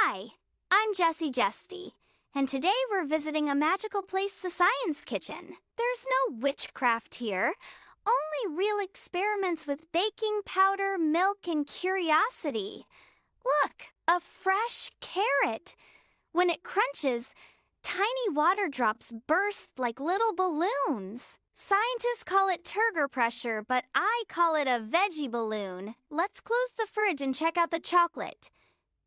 Hi, I'm JessyJesty, and today we're visiting a magical place, the Science Kitchen. There's no witchcraft here, only real experiments with baking powder, milk, and curiosity. Look, a fresh carrot. When it crunches, tiny water drops burst like little balloons. Scientists call it turgor pressure, but I call it a veggie balloon. Let's close the fridge and check out the chocolate.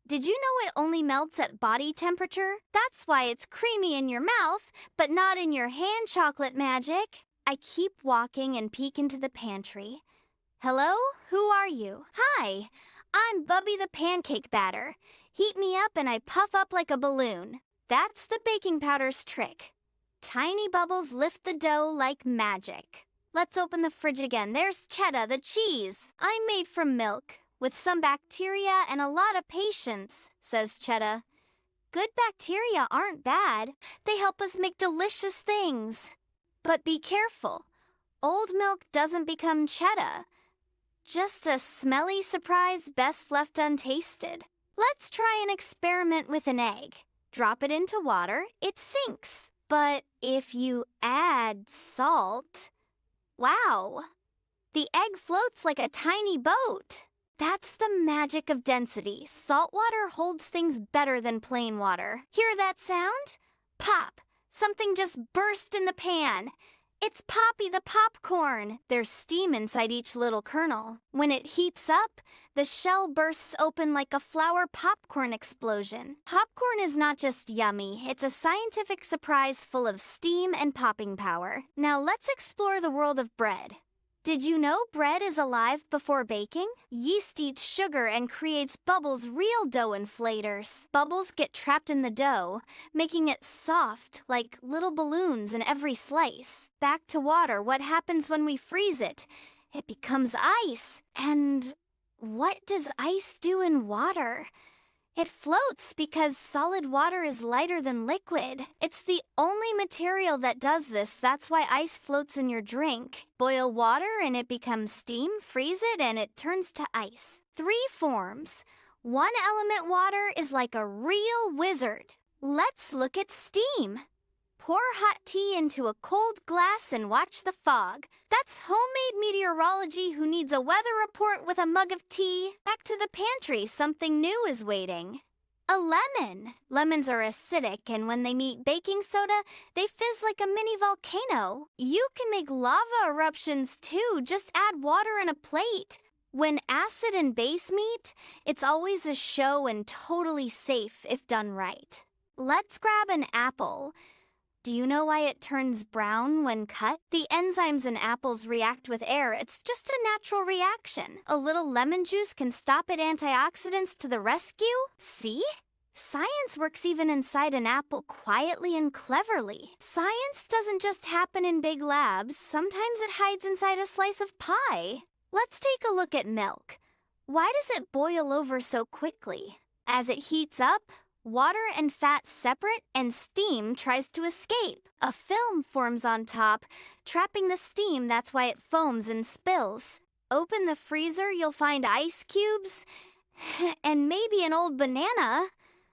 Did you know it only melts at body temperature? That's why it's creamy in your mouth, but not in your hand, chocolate magic. I keep walking and peek into the pantry. Hello? Who are you? Hi, I'm Bubby the pancake batter. Heat me up and I puff up like a balloon. That's the baking powder's trick. Tiny bubbles lift the dough like magic. Let's open the fridge again. There's cheddar, the cheese. I'm made from milk, with some bacteria and a lot of patience, says Cheddar. Good bacteria aren't bad. They help us make delicious things. But be careful. Old milk doesn't become cheddar. Just a smelly surprise best left untasted. Let's try an experiment with an egg. Drop it into water, it sinks. But if you add salt, wow! The egg floats like a tiny boat. That's the magic of density. Salt water holds things better than plain water. Hear that sound? Pop! Something just burst in the pan. It's Poppy the popcorn. There's steam inside each little kernel. When it heats up, the shell bursts open like a flour popcorn explosion. Popcorn is not just yummy, it's a scientific surprise full of steam and popping power. Now let's explore the world of bread. Did you know bread is alive before baking? Yeast eats sugar and creates bubbles, real dough inflators. Bubbles get trapped in the dough, making it soft like little balloons in every slice. Back to water, what happens when we freeze it? It becomes ice. And what does ice do in water? It floats because solid water is lighter than liquid. It's the only material that does this. That's why ice floats in your drink. Boil water and it becomes steam. Freeze it and it turns to ice. 3 forms. 1 element water is like a real wizard. Let's look at steam. Pour hot tea into a cold glass and watch the fog. That's homemade meteorology who needs a weather report with a mug of tea. Back to the pantry, something new is waiting. A lemon. Lemons are acidic, and when they meet baking soda, they fizz like a mini volcano. You can make lava eruptions too. Just add water and a plate. When acid and base meet, it's always a show and totally safe if done right. Let's grab an apple. Do you know why it turns brown when cut? The enzymes in apples react with air. It's just a natural reaction. A little lemon juice can stop it. Antioxidants to the rescue. See? Science works even inside an apple quietly and cleverly. Science doesn't just happen in big labs. Sometimes it hides inside a slice of pie. Let's take a look at milk. Why does it boil over so quickly? As it heats up, water and fat separate, and steam tries to escape. A film forms on top, trapping the steam. That's why it foams and spills. Open the freezer, you'll find ice cubes, and maybe an old banana.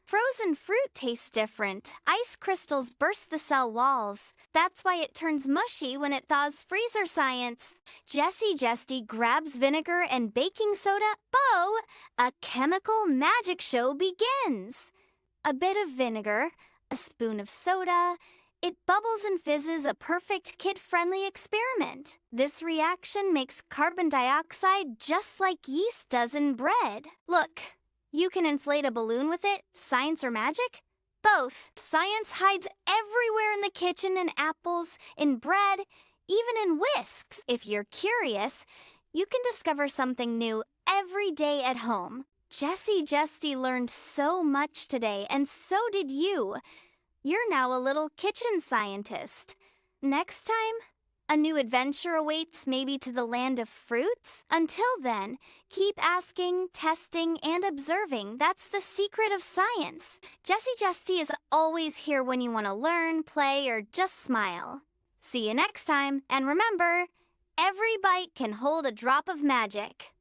Frozen fruit tastes different. Ice crystals burst the cell walls. That's why it turns mushy when it thaws. Freezer science. JessyJesty grabs vinegar and baking soda. Bo! A chemical magic show begins. A bit of vinegar, a spoon of soda. It bubbles and fizzes, a perfect kid-friendly experiment. This reaction makes carbon dioxide just like yeast does in bread. Look, you can inflate a balloon with it. Science or magic? Both. Science hides everywhere in the kitchen, in apples, in bread, even in whisks. If you're curious, you can discover something new every day at home. JessyJesty learned so much today, and so did you. You're now a little kitchen scientist. Next time, a new adventure awaits, maybe to the land of fruits. Until then, keep asking, testing, and observing. That's the secret of science. JessyJesty is always here when you want to learn, play, or just smile. See you next time, and remember, every bite can hold a drop of magic.